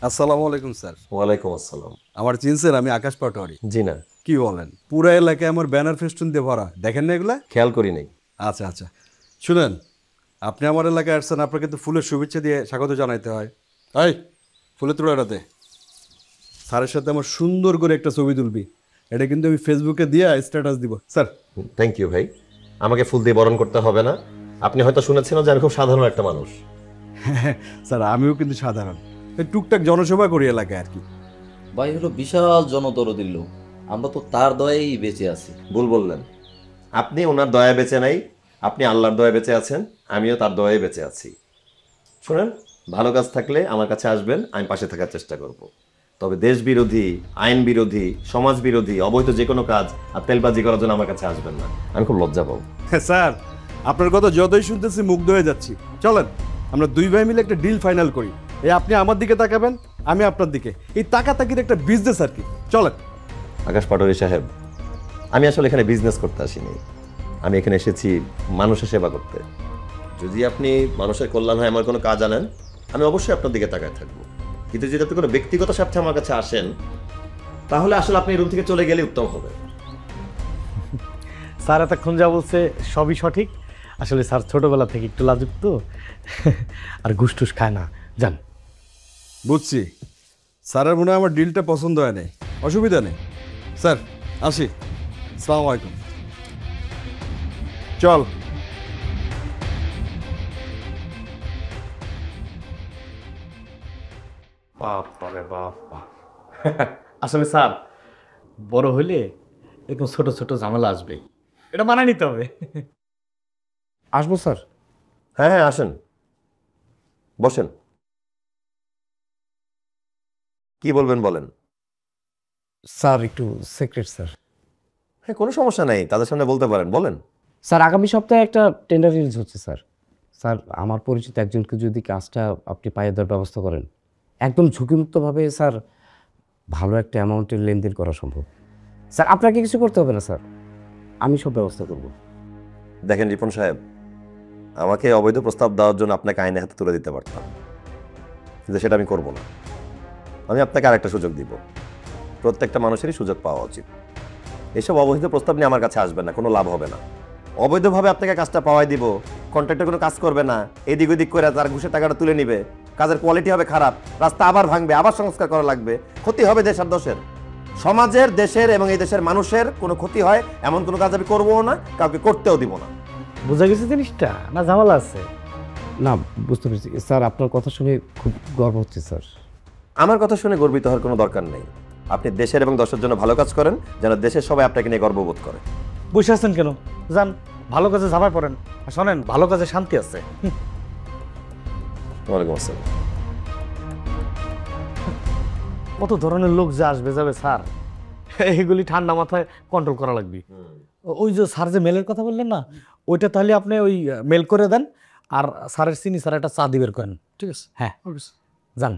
আসসালামু আলাইকুম স্যার। ওয়ালাইকুম আসসালাম। আমার চিনছেন? আমি আকাশ পাটোয়ারি। জি না, কি বলেন, পুরা এলাকায় আমার ব্যানার ফেস্টুন দিয়ে ভরা, দেখেন না এগুলা? খেয়াল করি নাই। আচ্ছা আচ্ছা, শুনেন, আপনি আমার এলাকায় আসছেন, আপনাকে তো ফুলের শুভেচ্ছা দিয়ে স্বাগত জানাইতে হয়। এই ফুলের তোড়াটাতে স্যারের সাথে আমার সুন্দর করে একটা ছবি তুলবি, এটা কিন্তু আমি ফেসবুকে দিয়ে স্ট্যাটাস দিব স্যার। থ্যাংক ইউ ভাই, আমাকে ফুল দিয়ে বরণ করতে হবে না। আপনি হয়তো শুনেছেন যে আমি খুব সাধারণ একটা মানুষ। স্যার আমিও কিন্তু সাধারণ, এই টুকটাক জনসভা করি এলাকায় আর কি। ভাই হলো বিশাল জনদরদির লোক, আমরা তো তার দয়াই বেঁচে আছি। ভুল বললেন, আপনি ওনার দয়া বেঁচে নাই, আপনি আল্লাহর দয়া বেঁচে আছেন, আমিও তার দয়ায় বেঁচে আছি। শুনেন, ভালো কাজ থাকলে আমার কাছে আসবেন, আমি পাশে থাকার চেষ্টা করব। তবে দেশ বিরোধী, আইন বিরোধী, সমাজ বিরোধী, অবৈধ যে কোনো কাজ আর তেলবাজি করার জন্য আমার কাছে আসবেন না, আমি খুব লজ্জা পাবো। স্যার আপনার কথা যতই শুনতেছি মুগ্ধ হয়ে যাচ্ছি। চলেন আমরা দুই ভাই মিলে একটা ডিল ফাইনাল করি। এই আপনি আমার দিকে তাকাবেন, আমি আপনার দিকে, এই তাকাতাকির একটা বিজনেস আর কি। চলেন। আকাশ পাটোয়ারি সাহেব, আমি আসলে এখানে বিজনেস করতে আসিনি, আমি এখানে এসেছি মানুষের সেবা করতে। যদি আপনি মানুষের কল্যাণ হয় আমার কোনো কাজ আনেন, আমি অবশ্যই আপনার দিকে তাকায় থাকবো। কিন্তু যদি আপনি কোনো ব্যক্তিগত স্বার্থে আমার কাছে আসেন, তাহলে আসলে আপনি এই রুম থেকে চলে গেলে উত্তম হবে। স্যার এতক্ষণ যা বলছে সবই সঠিক। আসলে স্যার ছোটবেলা থেকে একটু লাজুক তো, আর ঘুষ খায় না। যান। বুঝছি, স্যারের মনে হয় আমার ডিলটা পছন্দ হয় নাই, অসুবিধা নেই স্যার, আসি। আসসালামু আলাইকুম। চল। আসলে স্যার বড় হইলে এরকম ছোট ছোট ঝামেলা আসবে, এটা মানায় নিতে হবে। আসবো স্যার? হ্যাঁ হ্যাঁ, আসেন, বসেন। কি বলবেন বলেন। স্যার একটু সিক্রেট স্যার। হ্যাঁ, কোনো সমস্যা নেই, তাদের সামনে বলতে পারেন, বলেন। স্যার আগামী সপ্তাহে একটা টেন্ডার রিলিজ হচ্ছে স্যার। স্যার আমার পরিচিত একজনকে যদি কাজটা আপনি পাইয়ে দেওয়ার ব্যবস্থা করেন, একদম ঝুঁকিমুক্তভাবে স্যার ভালো একটা অ্যামাউন্টের লেনদেন করা সম্ভব। স্যার আপনাকে কিছু করতে হবে না স্যার, আমি সব ব্যবস্থা করব। দেখেন রিপন সাহেব, আমাকে অবৈধ প্রস্তাব দেওয়ার জন্য আপনাকে আইনে হাতে তুলে দিতে পারতাম, কিন্তু সেটা আমি করব না। আমি আপনাকে আরেকটা সুযোগ দিব, প্রত্যেকটা মানুষেরই সুযোগ পাওয়া উচিত। এইসব অবৈধ প্রস্তাব নিয়ে আমার কাছে আসবেন না, কোনো লাভ হবে না। অবৈধভাবে আপনাকে কাজটা পাওয়াই দিব, কন্ট্রাক্টর কোনো কাজ করবে না, এদিক ওদিক করে তার ঘুষের টাকাটা তুলে নিবে, কাজের কোয়ালিটি হবে খারাপ, রাস্তা আবার ভাঙবে, আবার সংস্কার করা লাগবে, ক্ষতি হবে দেশের দোষের, সমাজের, দেশের এবং এই দেশের মানুষের কোনো ক্ষতি হয় এমন কোনো কাজ আমি করবো না, কাউকে করতেও দিব না। বোঝা গেছে জিনিসটা, না ঝামেলা আছে? না বুঝতে পেরেছি স্যার, আপনার কথা শুনে খুব গর্ব হচ্ছে স্যার। আমার কথা শুনে গর্বিত হওয়ার কোনো দরকার নেই। আপনি দেশের এবং দশের জন্য ভালো কাজ করেন, যেন দেশের সবাই আপনাকে নিয়ে গর্ববোধ করে। বসে আছেন কেন? যান, ভালো কাজে ঝাঁপায় পড়েন। আর শোনেন, ভালো কাজে শান্তি আছে। ওয়ালাইকুম আসসালাম। কত ধরনের লোক যে আসবে যাবে স্যার, এইগুলি ঠান্ডা মাথায় কন্ট্রোল করা লাগবে। ওই যে স্যার যে মেলের কথা বললেন না, ওইটা তাহলে আপনি ওই মেল করে দেন, আর স্যারের চিনি স্যার একটা চা দিবের করেন। ঠিক আছে? হ্যাঁ, যান।